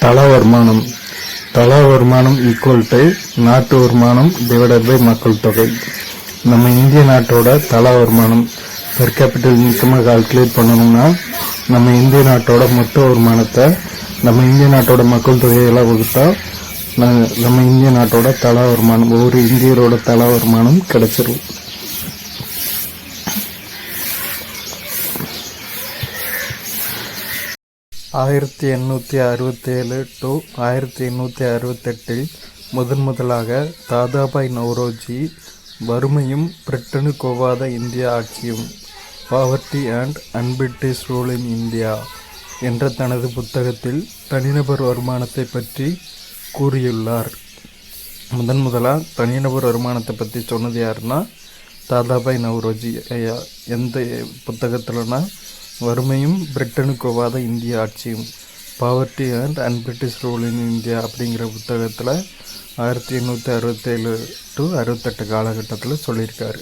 தலா வருமானம். தலா வருமானம் ஈக்குவல் டு நாட்டு வருமானம் டிவைடட் பை மக்கள் தொகை. நம்ம இந்திய நாட்டோட தலா வருமானம் பெர் கேபிட்டல் இன்கமாக கால்குலேட் பண்ணணும்னா நம்ம இந்திய நாட்டோட மொத்த வருமானத்தை நம்ம இந்திய நாட்டோட மக்கள் தொகையெல்லாம் வகுத்தா நம்ம இந்திய நாட்டோட தலா வருமானம், ஒவ்வொரு இந்தியரோட தலா வருமானம் கிடைச்சிரும். ஆயிரத்தி 1867 to 1868 முதலாக தாதாபாய் நவ்ரோஜி வறுமையும் பிரிட்டனுக்கு ஒவ்வாத இந்தியா ஆட்சியும் poverty and unBritish rule in India என்ற தனது புத்தகத்தில் தனிநபர் வருமானத்தை பற்றி கூறியுள்ளார். முதலாக தனிநபர் வருமானத்தை பற்றி சொன்னது யாருன்னா தாதாபாய் நவ்ரோஜி. எந்த புத்தகத்தில்னா வறுமையும் பிரிட்டனுக்கு ஒவ்வாத இந்திய ஆட்சியும் poverty and unBritish rule in India அப்படிங்கிற புத்தகத்தில் 1867 to 68 காலகட்டத்தில் சொல்லியிருக்காரு.